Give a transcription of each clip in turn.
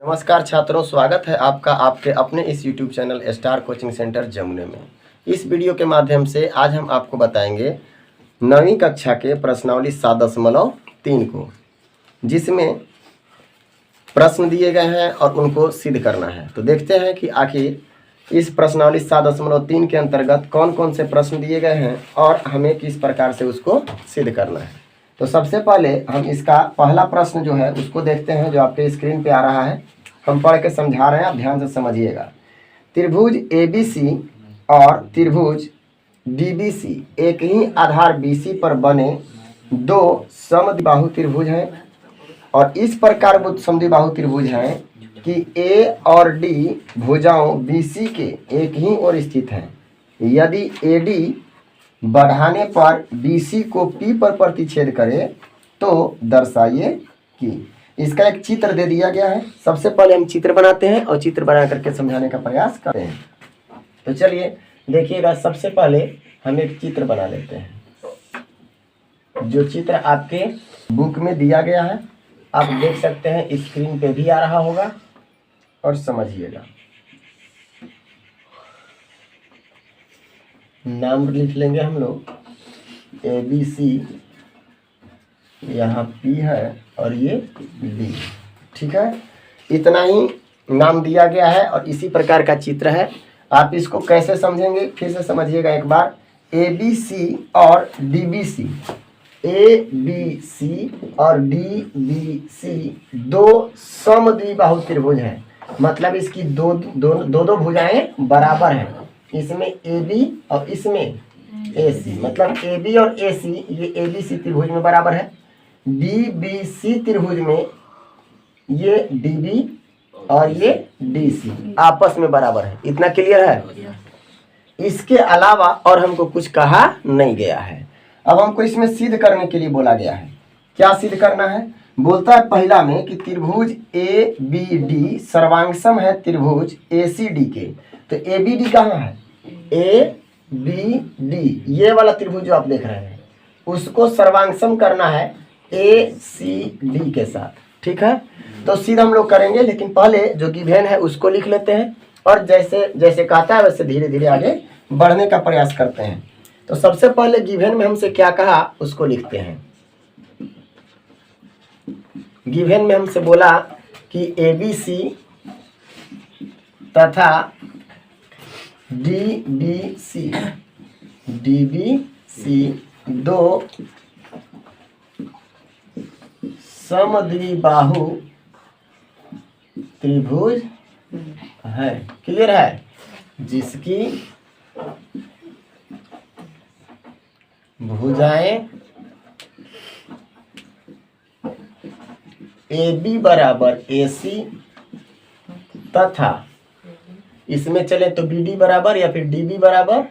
नमस्कार छात्रों, स्वागत है आपका आपके अपने इस YouTube channel star coaching center जमुने में। इस वीडियो के माध्यम से आज हम आपको बताएंगे 9वीं कक्षा के प्रश्नावली 7.3 को, जिसमें प्रश्न दिए गए हैं और उनको सिद्ध करना है। तो देखते हैं कि आखिर इस प्रश्नावली 7.3 के अंतर्गत कौन कौन से प्रश्न दिए गए हैं और हमें किस प्रकार से उसको सिद्ध करना है। तो सबसे पहले हम इसका पहला प्रश्न जो है उसको देखते हैं, जो आपके स्क्रीन पे आ रहा है। हम पढ़ के समझा रहे हैं, आप ध्यान से समझिएगा। त्रिभुज ABC और त्रिभुज DBC एक ही आधार BC पर बने दो समद्विबाहु त्रिभुज हैं और इस प्रकार वो समद्विबाहु त्रिभुज हैं कि A और D भुजाओं BC के एक ही ओर स्थित हैं। यदि AD बढ़ाने पर BC को P पर प्रतिच्छेद करे तो दर्शाइए कि। इसका एक चित्र दे दिया गया है। सबसे पहले हम चित्र बनाते हैं और चित्र बना करके समझाने का प्रयास करते हैं। तो चलिए देखिएगा, सबसे पहले हम एक चित्र बना लेते हैं। जो चित्र आपके बुक में दिया गया है आप देख सकते हैं, स्क्रीन पे भी आ रहा होगा और समझिएगा। नाम लिख लेंगे हम लोग ABC, यहाँ P है और ये D, ठीक है। इतना ही नाम दिया गया है और इसी प्रकार का चित्र है। आप इसको कैसे समझेंगे फिर से समझिएगा एक बार। ABC और DBC, ABC और DBC दो समद्विबाहु त्रिभुज हैं। मतलब इसकी दो भुजाएं बराबर हैं। इसमें AB और इसमें AC, मतलब AB और AC ये ABC त्रिभुज में बराबर है। DBC त्रिभुज में ये DB और ये DC आपस में बराबर है। इतना क्लियर है। इसके अलावा और हमको कुछ कहा नहीं गया है। अब हमको इसमें सिद्ध करने के लिए बोला गया है। क्या सिद्ध करना है? बोलता है पहला में कि त्रिभुज ABD सर्वांगसम है त्रिभुज ACD के। तो ABD कहाँ है? ABD ये वाला त्रिभुज जो आप देख रहे हैं उसको सर्वांगसम करना है ACD के साथ, ठीक है। तो सिद्ध हम लोग करेंगे, लेकिन पहले जो गिवन है उसको लिख लेते हैं और जैसे जैसे कहता है वैसे धीरे धीरे आगे बढ़ने का प्रयास करते हैं। तो सबसे पहले गिवन में हमसे क्या कहा उसको लिखते हैं। गिवन में हमसे बोला कि ABC तथा DBC दो समद्विबाहु त्रिभुज है। क्लियर है? जिसकी भुजाएं AB बराबर AC तथा इसमें चले तो BD बराबर या फिर DB बराबर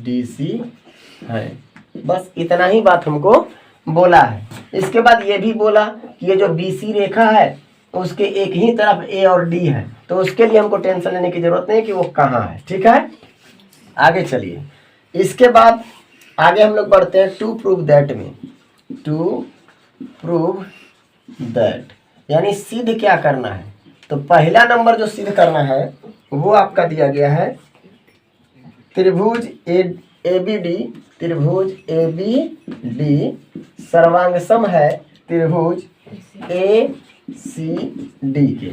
DC है। बस इतना ही बात हमको बोला है। इसके बाद ये भी बोला कि ये जो BC रेखा है उसके एक ही तरफ A और D है, तो उसके लिए हमको टेंशन लेने की जरूरत नहीं कि वो कहाँ है, ठीक है। आगे चलिए। इसके बाद आगे हम लोग बढ़ते हैं टू प्रूव दैट में। टू प्रूव दैट यानी सिद्ध क्या करना है। तो पहला नंबर जो सिद्ध करना है वो आपका दिया गया है त्रिभुज ABD, त्रिभुज ABD सर्वांगसम है त्रिभुज ACD के।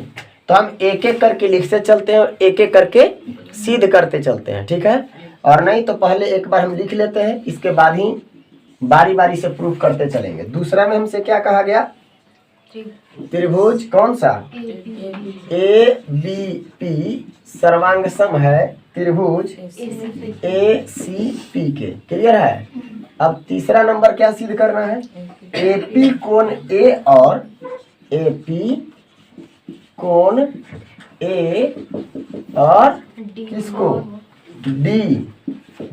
तो हम एक एक करके लिखते चलते हैं और एक एक करके सिद्ध करते चलते हैं, ठीक है। और नहीं तो पहले एक बार हम लिख लेते हैं, इसके बाद ही बारी बारी से प्रूफ करते चलेंगे। दूसरा में हमसे क्या कहा गया? त्रिभुज कौन सा? ABP सर्वांगसम है त्रिभुज ACP के। क्लियर है? अब तीसरा नंबर क्या सिद्ध करना है? AP कोण A और AP कोण A और किसको? D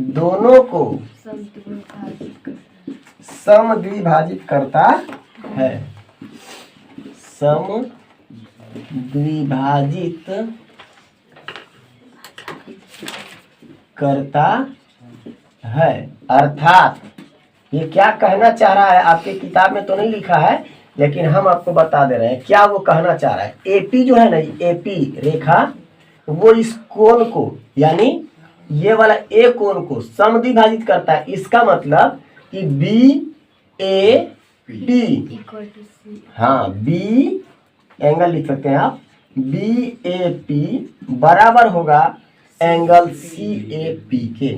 दोनों को समद्विभाजित करता है। समद्विभाजित करता है। अर्थात ये क्या कहना चाह रहा है, आपके किताब में तो नहीं लिखा है, लेकिन हम आपको बता दे रहे हैं क्या वो कहना चाह रहा है। एपी जो है ना, एपी रेखा वो इस कोण को यानी ये वाला ए कोण को समद्विभाजित करता है। इसका मतलब कि बी ए पी, हाँ बी एंगल लिख सकते हैं आप, बी ए पी बराबर होगा एंगल सी ए पी के।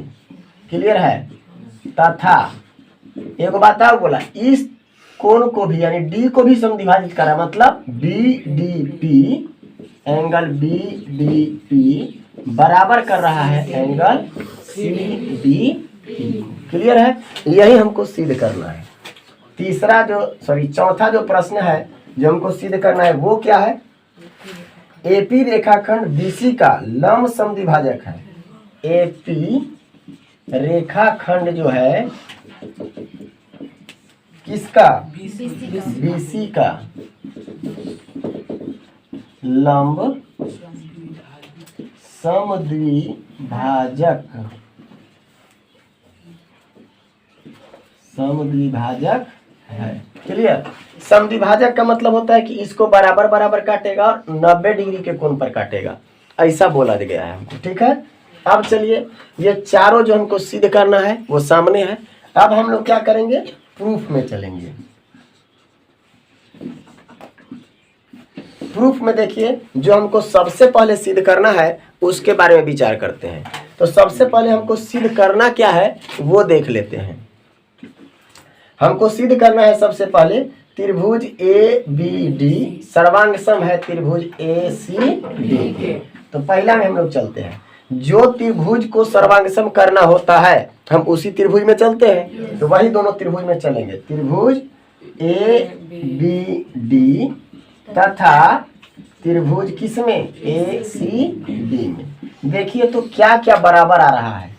क्लियर है। तथा एक बात और बोला, इस कोण को भी यानी डी को भी समद्विभाजित करा, मतलब B D P, angle B D P बराबर कर रहा है angle C D P. Clear है। यही हमको सिद्ध करना है। चौथा जो प्रश्न है जो हमको सिद्ध करना है वो क्या है, एपी रेखाखंड बीसी का लंब समद्विभाजक है। एपी रेखाखंड जो है किसका, बीसी का लंब समद्विभाजक है। क्लियर। समद्विभाजक का मतलब होता है कि इसको बराबर बराबर काटेगा और 90 डिग्री के कोण पर काटेगा, ऐसा बोला गया है हमको। ठीक है। अब चलिए ये चारों जो हमको सिद्ध करना है वो सामने है। अब हम लोग क्या करेंगे, प्रूफ में चलेंगे। प्रूफ में देखिए जो हमको सबसे पहले सिद्ध करना है उसके बारे में विचार करते हैं। तो सबसे पहले हमको सिद्ध करना क्या है वो देख लेते हैं। हमको सिद्ध करना है सबसे पहले त्रिभुज ए बी डी सर्वांग सम है त्रिभुज ए सी डी। तो पहला में हम लोग चलते हैं, जो त्रिभुज को सर्वांग सम करना होता है हम उसी त्रिभुज में चलते हैं। तो वही दोनों त्रिभुज में चलेंगे, त्रिभुज ए बी डी तथा त्रिभुज किसमें, ए सी डी में। देखिए तो क्या क्या बराबर आ रहा है।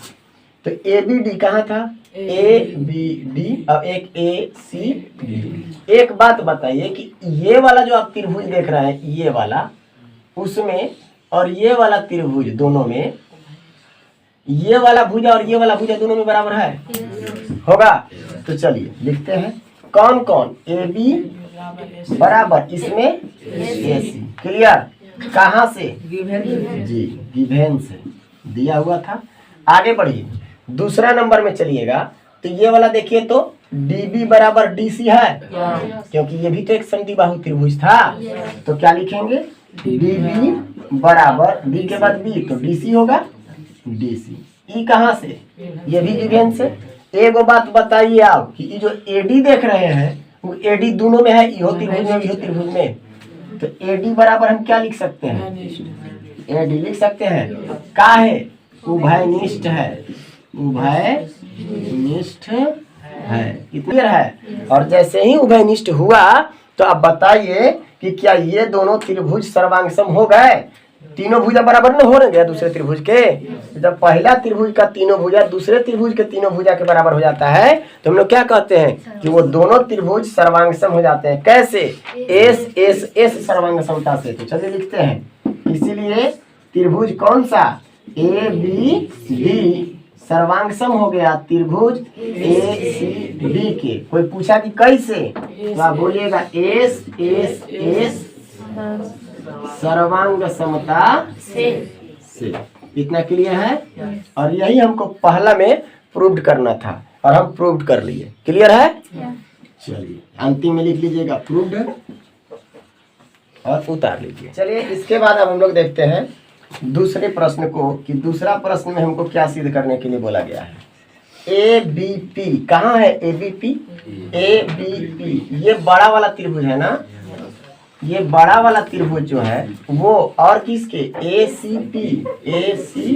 तो ए बी डी कहाँ था, ए बी डी और एक ए सी डी। एक बात बताइए कि ये वाला जो आप त्रिभुज देख रहे हैं ये वाला, उसमें और ये वाला त्रिभुज दोनों में, ये वाला भुजा और ये वाला भुजा दोनों में बराबर है, होगा। तो चलिए लिखते हैं कौन कौन, ए बी बराबर इसमें ए सी। क्लियर। कहाँ से, जी गिवेन से दिया हुआ था। आगे बढ़िए दूसरा नंबर में चलिएगा। तो ये वाला देखिए तो DB बराबर DC है, क्योंकि ये भी तो एक समद्विबाहु त्रिभुज था। तो क्या लिखेंगे, DB बराबर D के बाद B तो DC होगा, DC। E कहाँ से, ये भी गिवेन से। एगो बात बताइए आप कि ये जो AD देख रहे हैं वो AD दोनों में है, इहो त्रिभुज में इहो त्रिभुज में। तो AD बराबर हम क्या लिख सकते हैं, AD लिख सकते हैं। का है, उभयनिष्ठ है, उभयनिष्ठ है। क्लियर है। और जैसे ही उभयनिष्ठ हुआ तो अब बताइए कि क्या ये दोनों त्रिभुज सर्वांग सम हो गए। तीनों भुजा बराबर न हो गया दूसरे त्रिभुज के। जब पहला त्रिभुज का तीनों भुजा दूसरे त्रिभुज के तीनों भुजा के बराबर हो जाता है तो हम लोग क्या कहते हैं कि वो दोनों त्रिभुज सर्वांग सम हो जाते हैं। कैसे, एस एस एस सर्वांग समता से। तो चलिए लिखते हैं, इसीलिए त्रिभुज कौन सा, ए बी डी सर्वांग सम हो गया त्रिभुज ए सी डी के। कोई पूछा कि कैसे, तो आप बोलिएगा एस एस एस सर्वांग समता से। इतना क्लियर है। और यही हमको पहला में प्रूव्ड करना था और हम प्रूव्ड कर लिए। क्लियर है। चलिए अंतिम में लिख लीजिएगा प्रूव्ड और उतार लीजिए। चलिए इसके बाद अब हम लोग देखते हैं दूसरे प्रश्न को कि दूसरा प्रश्न में हमको क्या सिद्ध करने के लिए बोला गया है। ए बी पी कहाँ है, A B P, A B P ये बड़ा वाला त्रिभुज है ना, ये बड़ा वाला त्रिभुज जो है वो और किसके, ए सी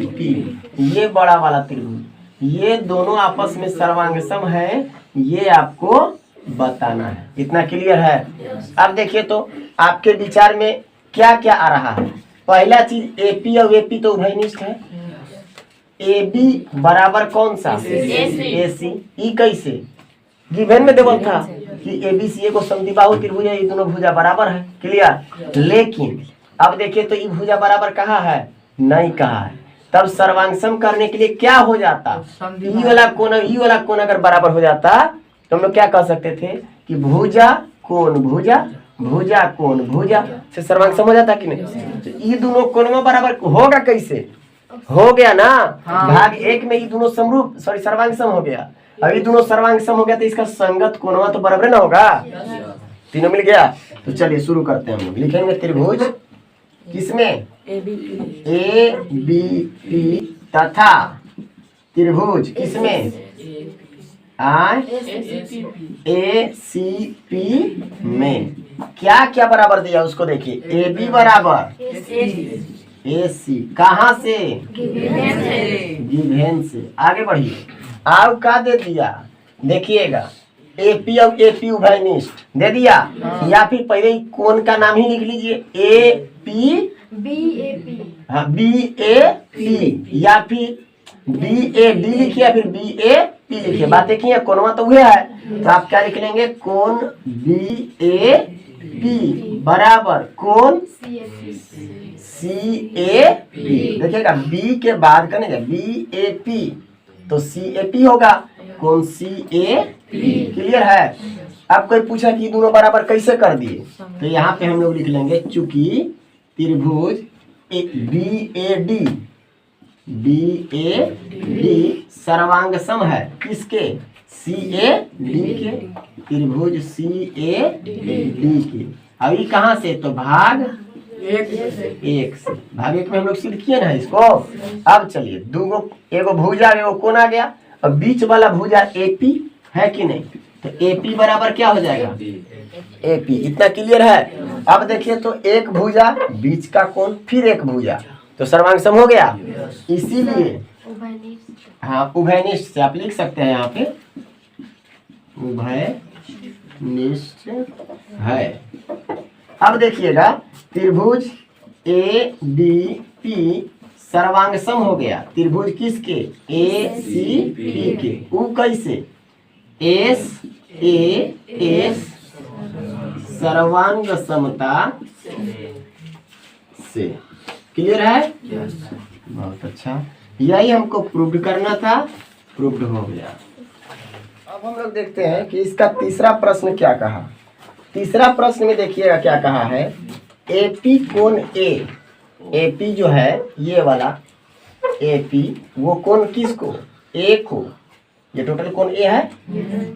पी ये बड़ा वाला त्रिभुज, ये दोनों आपस में सर्वांग सम है, ये आपको बताना है। इतना क्लियर है। अब देखिए तो आपके विचार में क्या क्या आ रहा है। पहला चीज एपी और एपी तो उभयनिष्ठ है। ए बी बराबर कौन सा, ए सी। ई कैसे, गिवेन में देवल था कि ए बी सी को समद्विबाहु त्रिभुज है, ये दोनों भुजा बराबर है। क्लियर। लेकिन अब देखिए तो ये भुजा बराबर कहाँ है, नहीं कहा है। तब सर्वांग करने के लिए क्या हो जाता, ई वाला कोण अगर बराबर हो जाता तो हम लोग क्या कह सकते थे कि भुजा कोण भुजा, भुजा कोण भुजा से सर्वांग सम हो जाता कि नहीं। तो ये दोनों कोणवा बराबर होगा कैसे, हो गया ना भाग एक में ये दोनों समरूप सर्वांग सम हो गया। अब ये दोनों सर्वांग सम हो गया तो इसका संगत कोणवा तो बराबर ना होगा, तीनों मिल गया। तो चलिए शुरू करते हैं हम लोग। लिखेंगे त्रिभुज किसमें, ए बी पी तथा त्रिभुज किसमें, ए सी पी में क्या क्या बराबर दिया उसको देखिए। ए बी बराबर ए सी, कहाँ से, गिवेन से। आगे बढ़िए, अब क्या दे दिया देखिएगा, एपी और एपी उभयनिष्ठ दे दिया, या फिर पहले कोण का नाम ही लिख लीजिए, A P B A P, हाँ बी ए पी, या फिर बी ए डी लिखिए या फिर बी ए पी लिखिए। बात एक ही है, कोणवा तो हुआ है, तो आप क्या लिख लेंगे, कोण बी ए पी बराबर कोण सी ए पी। देखिएगा बी के बाद करेंगे बी ए पी तो सी ए पी होगा, कोण सी ए पी। क्लियर है। अब कोई पूछा कि दोनों बराबर कैसे कर दिए, तो यहाँ पे हम लोग लिख लेंगे, चूंकि त्रिभुज बी ए डी सर्वांग सम है किसके, सी ए डी के, त्रिभुज सी ए डी के। अभी कहाँ से, तो भाग एक से, भाग एक में हम लोग सिद्ध किए ना इसको। अब चलिए दूगो, एगो भुजा एगो कोण आ गया, और बीच वाला भुजा एपी है कि नहीं, तो एपी बराबर क्या हो जाएगा, एपी। इतना क्लियर है। अब देखिए तो एक भुजा बीच का कोण फिर एक भुजा, तो सर्वांग सम हो गया। इसीलिए हाँ उभयनिष्ठ से आप लिख सकते हैं, यहाँ पे उभयनिष्ठ है। अब देखिएगा त्रिभुज ए डी पी सर्वांग सम हो गया, त्रिभुज किसके, ए सी पी के। वो कैसे, एस ए एस सर्वांग समता से। क्लियर है, बहुत अच्छा। यही हमको प्रूव करना था, प्रूव हो गया। अब हम लोग देखते हैं कि इसका तीसरा प्रश्न क्या कहा। तीसरा प्रश्न में देखिएगा क्या कहा है, एपी कोण ए, एपी जो है ये वाला एपी, वो कोण किसको, ए को, ये टोटल कोण ए है,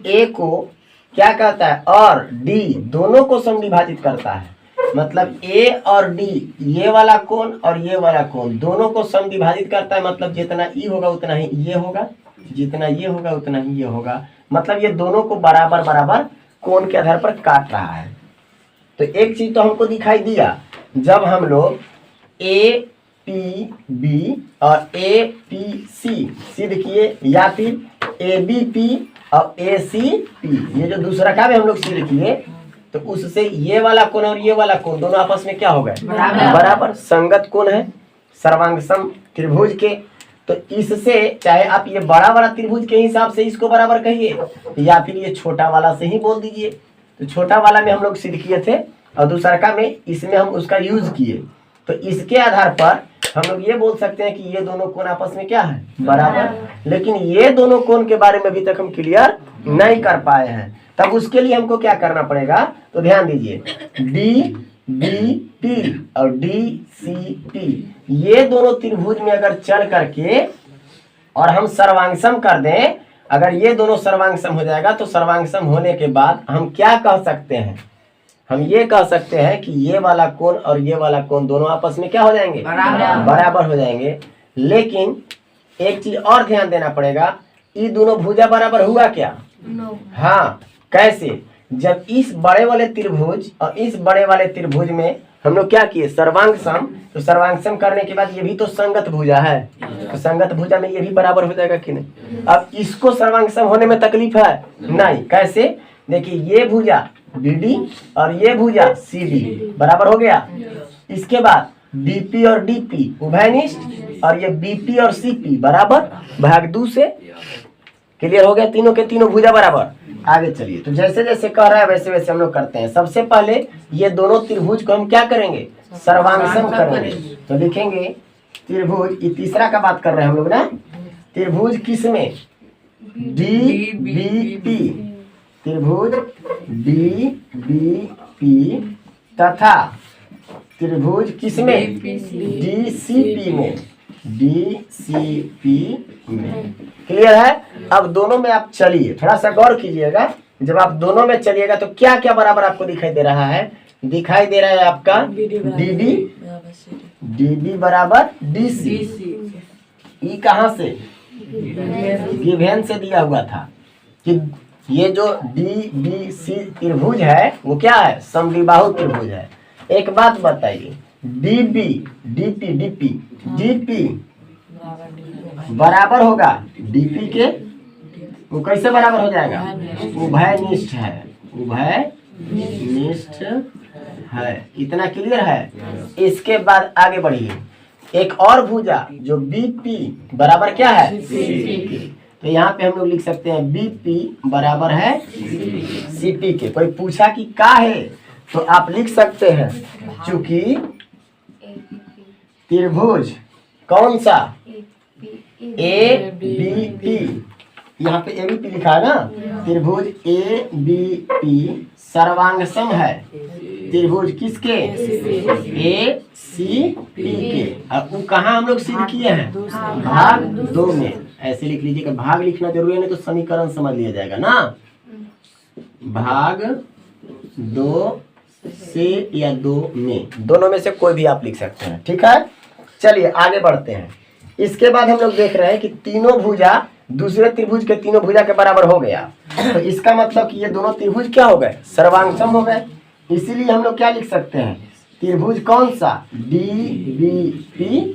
ए को क्या कहता है, और डी दोनों को समविभाजित करता है। मतलब ए और डी, ये वाला कोण और ये वाला कोण दोनों को समविभाजित करता है। मतलब जितना ई होगा उतना ही ये होगा, जितना ये होगा उतना ही ये होगा। मतलब ये दोनों को बराबर बराबर कोण के आधार पर काट रहा है। तो एक चीज तो हमको दिखाई दिया, जब हम लोग ए पी बी और ए पी सी सिद्ध किए, या फिर ए बी पी और ए सी पी, ये जो दूसरा काम है हम लोग सिद्ध किए, तो उससे ये वाला कोण और ये वाला कोण दोनों आपस में क्या हो गए, बराबर संगत कोण है सर्वांग सम त्रिभुज के। तो इससे चाहे आप ये बड़ा वाला त्रिभुज के हिसाब से इसको बराबर कहिए, या फिर ये छोटा वाला से ही बोल दीजिए। तो छोटा वाला में हम लोग सिद्ध किए थे, और दूसरा में इसमें हम उसका यूज किए। तो इसके आधार पर हम लोग ये बोल सकते हैं कि ये दोनों कोण आपस में क्या है, बराबर। लेकिन ये दोनों कोण के बारे में अभी तक हम क्लियर नहीं कर पाए हैं। तब उसके लिए हमको क्या करना पड़ेगा, तो ध्यान दीजिए, डी बी पी और डी सी पी, ये दोनों त्रिभुज में अगर चल करके और हम सर्वांगसम कर दें, अगर ये दोनों सर्वांगसम हो जाएगा, तो सर्वांगसम होने के बाद हम क्या कह सकते हैं, हम ये कह सकते हैं कि ये वाला कोण और ये वाला कोण दोनों आपस में क्या हो जाएंगे, बराबर हो जाएंगे। लेकिन एक चीज और ध्यान देना पड़ेगा, ये दोनों भुजा बराबर हुआ क्या, हाँ कैसे, जब इस बड़े वाले त्रिभुज और इस बड़े वाले त्रिभुज में हम लोग क्या किए, सर्वांगसम। तो सर्वांगसम करने के बाद ये भी तो संगत भुजा है, तो संगत भुजा में ये भी बराबर हो जाएगा कि नहीं। अब इसको सर्वांगसम होने में तकलीफ है नहीं, कैसे, देखिए ये भुजा BD और ये भुजा CD बराबर हो गया। इसके बाद BP और DP उभयनिष्ठ, और ये BP और CP बराबर भाग 2 से। क्लियर हो गया, तीनों के तीनों भुजा बराबर। आगे चलिए, तो जैसे जैसे कह रहा है वैसे वैसे हम लोग करते हैं। सबसे पहले ये दोनों त्रिभुज को हम क्या करेंगे, सर्वांगसम करेंगे। तो लिखेंगे त्रिभुज, ये तीसरा का बात कर रहे हैं हम लोग ना, त्रिभुज किसमें, DBP, त्रिभुज DBP तथा त्रिभुज किसमें DCP में, DCP में। क्लियर है। अब दोनों में आप चलिए, थोड़ा सा गौर कीजिएगा। जब आप दोनों में चलिएगा तो क्या क्या बराबर आपको दिखाई दे रहा है? दिखाई दे रहा है आपका DB बराबर DC। ई कहाँ से? गिवन से दिया हुआ था कि ये जो DBC त्रिभुज है वो क्या है? समद्विबाहु त्रिभुज है। एक बात बताइए, DP बराबर होगा DP के, वो कैसे बराबर हो जाएगा? उभयनिष्ठ है, उभयनिष्ठ है। इतना क्लियर है। इसके बाद आगे बढ़िए, एक और भुजा जो BP बराबर क्या है? तो यहाँ पे हम लोग लिख सकते हैं BP बराबर है CP के। कोई पूछा कि क्या है तो आप लिख सकते हैं, चूंकि त्रिभुज कौन सा? ABP, यहाँ पे ABP लिखा है ना। त्रिभुज ABP सर्वांग सम है त्रिभुज किसके? ACP के। अब वो कहाँ हम लोग सिद्ध किए हैं? भाग 2 में। ऐसे लिख लीजिएगा, भाग लिखना जरूरी है, नहीं तो समीकरण समझ लिया जाएगा ना। भाग 2 से या 2 में, दोनों में से कोई भी आप लिख सकते हैं। ठीक है, चलिए आगे बढ़ते हैं। इसके बाद हम लोग देख रहे हैं कि तीनों भुजा दूसरे त्रिभुज के तीनों भुजा के बराबर हो गया। तो इसका मतलब कि ये दोनों त्रिभुज क्या हो गए? सर्वांगसम हो गए। इसीलिए हम लोग क्या लिख सकते हैं? त्रिभुज कौन सा? DBP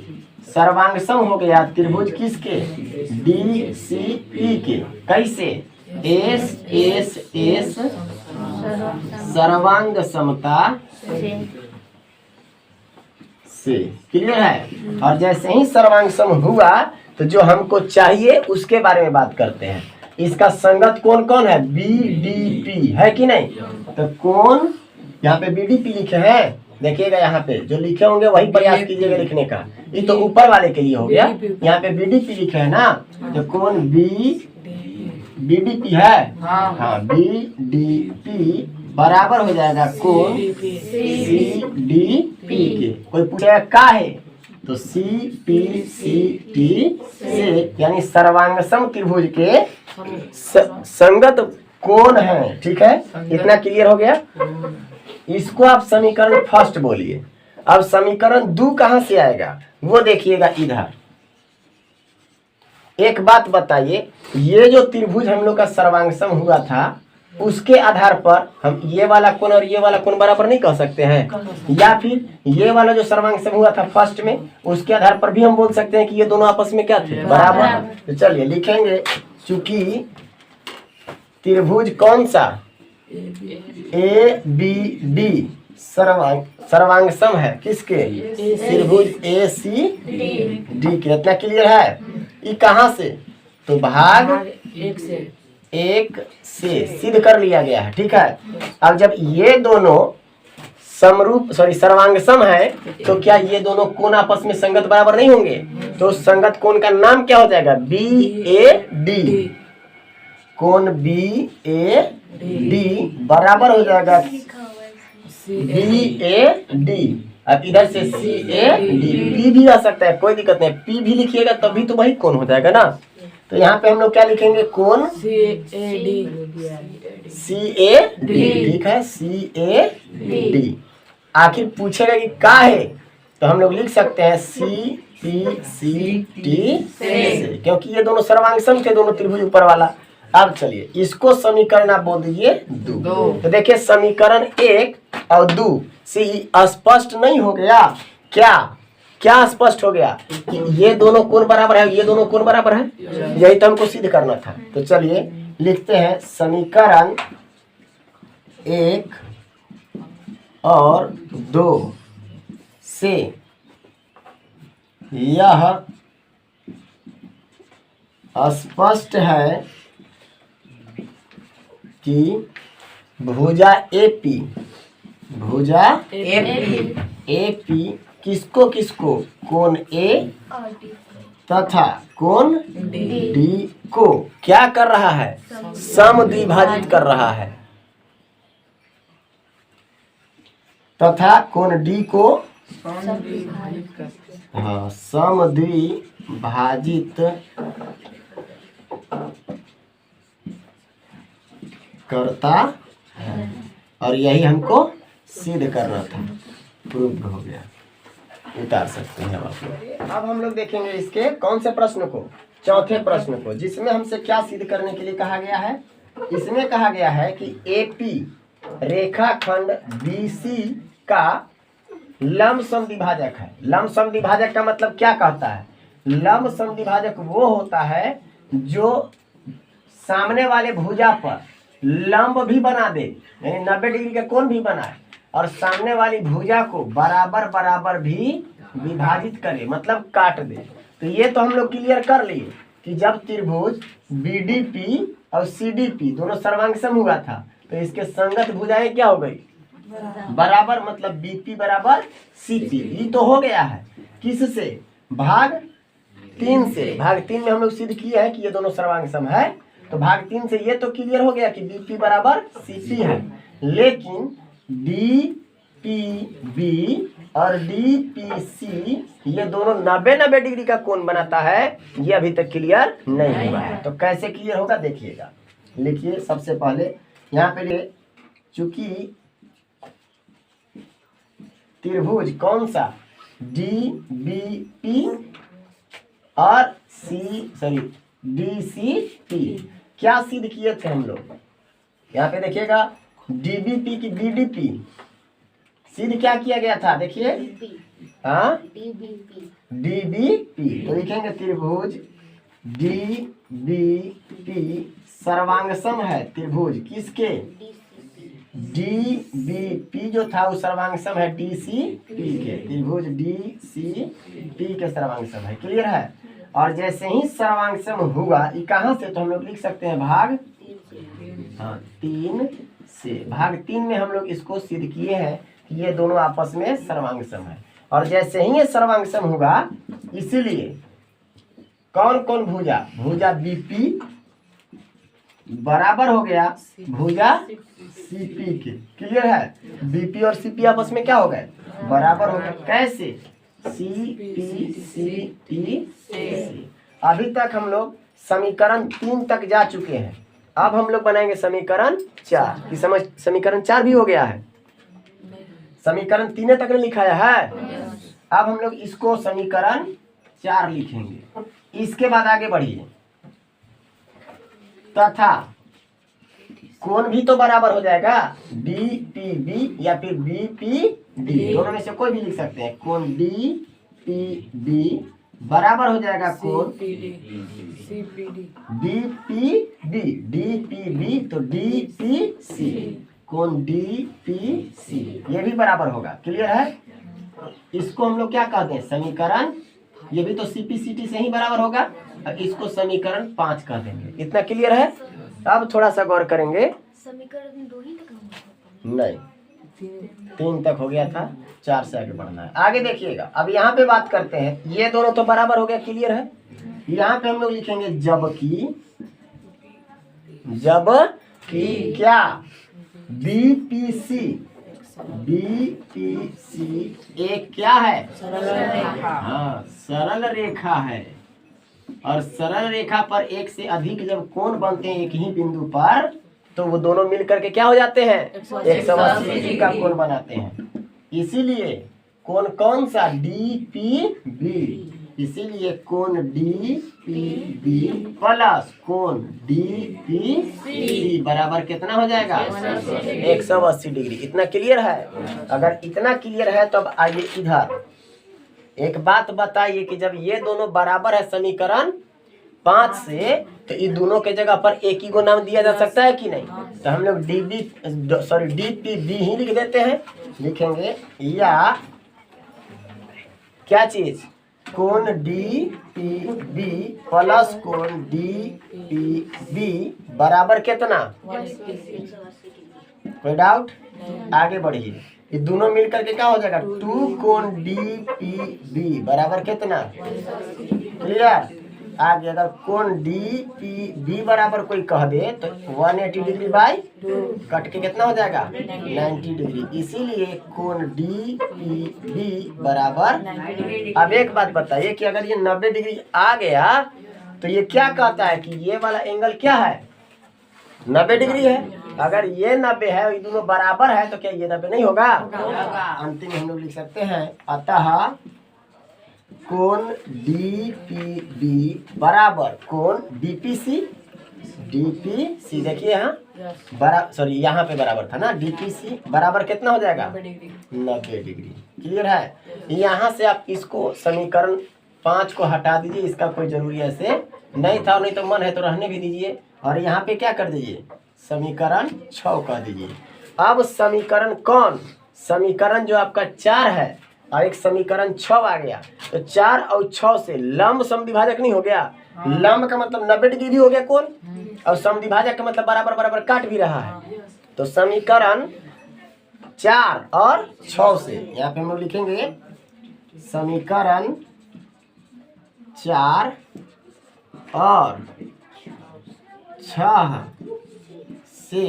सर्वांगसम हो गया त्रिभुज किसके? DCP के। कैसे? S सर्वांग समता से। क्लियर है। और जैसे ही सर्वांग सम हुआ तो जो हमको चाहिए उसके बारे में बात करते हैं। इसका संगत कौन कौन है? BDP है कि नहीं? तो कौन, यहाँ पे BDP लिखे हैं, देखिएगा यहाँ पे जो लिखे होंगे वही प्रयास कीजिएगा लिखने का। ये तो ऊपर वाले के लिए हो गया, यहाँ पे BDP लिखे है ना। तो कौन BDP है? हाँ, BDP बराबर हो जाएगा कौन? CDP के। कोई पूछेगा क्या है तो CPCT से, यानी सर्वांगसम त्रिभुज के संगत कोण है। ठीक है, इतना क्लियर हो गया। इसको आप समीकरण फर्स्ट बोलिए। अब समीकरण 2 कहाँ से आएगा वो देखिएगा इधर। एक बात बताइए, ये जो त्रिभुज हम लोग का सर्वांगसम हुआ था उसके आधार पर हम ये वाला कोण और ये वाला कोण बराबर नहीं कह सकते हैं, या फिर ये वाला जो सर्वांगसम हुआ था फर्स्ट में उसके आधार पर भी हम बोल सकते हैं कि ये दोनों आपस में क्या थे? बराबर। तो चलिए लिखेंगे, चूंकि त्रिभुज कौन सा? ABD सर्वांगसम है किसके? त्रिभुज ACD के। इतना क्लियर है। ये कहाँ से? तो भाग 1 से सिद्ध कर लिया गया है। ठीक है। अब जब ये दोनों सर्वांगसम है तो क्या ये दोनों कोण आपस में संगत बराबर नहीं होंगे? तो संगत कोण का नाम क्या हो जाएगा? BAD। कोण BAD बराबर हो जाएगा BAD। अब इधर से CAD, P भी आ सकता है, कोई दिक्कत नहीं। P भी लिखिएगा तभी तो वही कोण हो जाएगा ना। तो यहाँ पे हम लोग क्या लिखेंगे? कोण CAD। ठीक है, CAD। आखिर पूछेगा कि क्या है तो हम लोग लिख सकते हैं CPCT से, क्योंकि ये दोनों सर्वांगसम थे, दोनों त्रिभुज ऊपर वाला। अब चलिए इसको समीकरण आप बोल दीजिए 2। तो देखिए समीकरण 1 और 2 से स्पष्ट नहीं हो गया क्या? क्या स्पष्ट हो गया कि ये दोनों कोण बराबर है, ये दोनों कोण बराबर है। यही तो हमको सिद्ध करना था। तो चलिए लिखते हैं समीकरण 1 और 2 से यह स्पष्ट है कि भुजा AP किसको किसको? कोण A तथा कोण D को क्या कर रहा है, समद्विभाजित कर रहा है, तथा कोण डी को समद्विभाजित करता है। और यही हमको सिद्ध करना था, प्रूव हो गया, उतार सकते हैं आप लोग। अब हम लोग देखेंगे इसके कौन से प्रश्न को, चौथे प्रश्न को, जिसमें हमसे क्या सिद्ध करने के लिए कहा गया है। इसमें कहा गया है कि एपी रेखाखंड बीसी का लंब समद्विभाजक है। लंब समद्विभाजक का मतलब क्या कहता है, लंब समद्विभाजक वो होता है जो सामने वाले भुजा पर लंब भी बना दे, यानी 90 डिग्री का कोण भी बनाए, और सामने वाली भुजा को बराबर बराबर भी विभाजित करे, मतलब काट दे। तो ये तो हम लोग क्लियर कर लिए कि जब त्रिभुज बीडीपी और सीडीपी दोनों सर्वांगसम हुआ था तो इसके संगत भुजाएं क्या हो गई, बराबर, मतलब बीपी बराबर सीपी। ये तो हो गया है किससे, भाग 3 से। भाग 3 में हम लोग सिद्ध किए हैं कि ये दोनों सर्वांगसम है, तो भाग 3 से ये तो क्लियर हो गया कि बीपी बराबर सीपी है। लेकिन डीपीबी और डीपीसी ये दोनों 90 डिग्री का कोण बनाता है, ये अभी तक क्लियर नहीं हुआ है। तो कैसे क्लियर होगा देखिएगा, लिखिए। सबसे पहले यहाँ पे चूंकि त्रिभुज कौन सा, डीबीपी और डीसीपी क्या सिद्ध किए थे हम लोग, यहाँ पे देखिएगा। डीबीपी की डीडीपी सिद्ध क्या किया गया था, देखिए, हाँ, डीबीपी। तो लिखेंगे त्रिभुज डीबीपी सर्वांगसम है, त्रिभुज किसके, डीबीपी जो था वो सर्वांगसम है डीसीपी के, त्रिभुज डीसीपी के सर्वांगसम है। क्लियर है। और जैसे ही सर्वांगसम हुआ, ये कहाँ से, तो हम लोग लिख सकते हैं भाग 3 से। भाग 3 में हम लोग इसको सिद्ध किए हैं कि ये दोनों आपस में सर्वांगसम है। और जैसे ही ये सर्वांगसम होगा, इसीलिए कौन कौन भुजा, भुजा बीपी बराबर हो गया भुजा सीपी के। क्लियर है। बीपी और सीपी आपस में क्या हो गए, बराबर हो गए। कैसे, सीपी सी टी सी। अभी तक हम लोग समीकरण 3 तक जा चुके हैं। अब हम लोग बनाएंगे समीकरण 4 की समझ। समीकरण 4 भी हो गया है, समीकरण 3 तक ने लिखाया है। अब हम लोग इसको समीकरण 4 लिखेंगे। इसके बाद आगे बढ़िए। तथा कोण भी तो बराबर हो जाएगा, डी पी बी या फिर बी पी डी, दोनों में से कोई भी लिख सकते हैं। कोण डी पी बी बराबर हो जाएगा कोण डी पी बी, तो डी पी सी, कोण डी पी सी ये भी बराबर होगा। क्लियर है। इसको हम लोग क्या कहते हैं, समीकरण, ये भी तो सीपीसीटी से ही बराबर होगा। इसको समीकरण 5 कह देंगे। इतना क्लियर है। अब थोड़ा सा गौर करेंगे। समीकरण 2 ही तक नहीं, 3 तक हो गया था, 4 से आगे बढ़ना है। आगे देखिएगा। अब यहाँ पे बात करते हैं, ये दोनों तो बराबर हो गया। क्लियर है। यहाँ पे हम लोग लिखेंगे जबकि क्या, बीपीसी एक क्या है, हाँ, सरल रेखा है। और सरल रेखा पर एक से अधिक जब कोण बनते हैं एक ही बिंदु पर, तो वो दोनों मिलकर के क्या हो जाते हैं, 180 डिग्री का कोण बनाते हैं। इसीलिए कोण कौन सा, डीपीबी। इसीलिए कोण डीपीबी प्लस कोण डीपीसी बराबर कितना हो जाएगा, 180 डिग्री। इतना क्लियर है। अगर इतना क्लियर है तो अब आइए इधर एक बात बताइए कि जब ये दोनों बराबर है समीकरण 5 से, तो इन दोनों के जगह पर एक ही को नाम दिया जा सकता है कि नहीं। तो हम लोग डीपीबी ही लिख देते हैं। लिखेंगे या क्या चीज, कोण डीपीबी प्लस कोण डीपीबी बराबर कितना, कोई डाउट। आगे बढ़िए। ये दोनों मिलकर के क्या हो जाएगा, 2 कोण डीपीबी बराबर कितना, क्लियर। आगे अगर कोण डी पी बी बराबर कोई कह दे तो 180 डिग्री बाई कट के कितना हो जाएगा 90 डिग्री। इसीलिए कोण डी पी बी बराबर। अब एक बात बताइए कि अगर ये 90 डिग्री आ गया तो ये क्या कहता है कि ये वाला एंगल क्या है 90 डिग्री है। अगर ये 90 है ये दोनों बराबर है तो क्या ये 90 नहीं होगा? अंतिम में हम लोग लिख सकते हैं अतः कोण डी पी बी बराबर कोण डी पी सी। देखिए यहाँ सॉरी यहाँ पे बराबर था ना, डी पी सी बराबर कितना हो जाएगा 90 डिग्री। क्लियर है? यहाँ से आप इसको समीकरण 5 को हटा दीजिए, इसका कोई जरूरी ऐसे नहीं था, नहीं तो मन है तो रहने भी दीजिए। और यहाँ पे क्या कर दीजिए समीकरण 6 कह दीजिए। अब समीकरण कौन? समीकरण जो आपका 4 है और एक समीकरण 6 आ गया, तो 4 और 6 से लंब समद्विभाजक नहीं हो गया? लंब का मतलब 90 डिग्री हो गया कोण, और समद्विभाजक का मतलब बराबर बराबर काट भी रहा है। तो समीकरण 4 और 6 से यहाँ पे हम लोग लिखेंगे समीकरण 4 और 6 से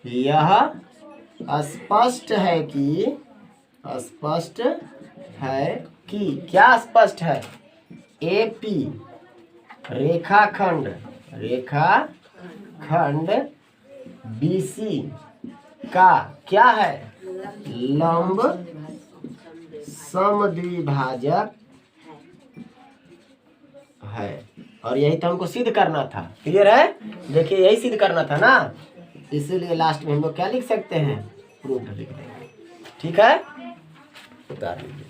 यह स्पष्ट है कि क्या स्पष्ट है? एपी रेखाखंड बीसी का क्या है? लंब समद्विभाजक है। और यही तो हमको सिद्ध करना था। क्लियर है? देखिए यही सिद्ध करना था ना, इसीलिए लास्ट में हम लोग क्या लिख सकते हैं? प्रूफ लिख देंगे। ठीक है, उतार लीजिए।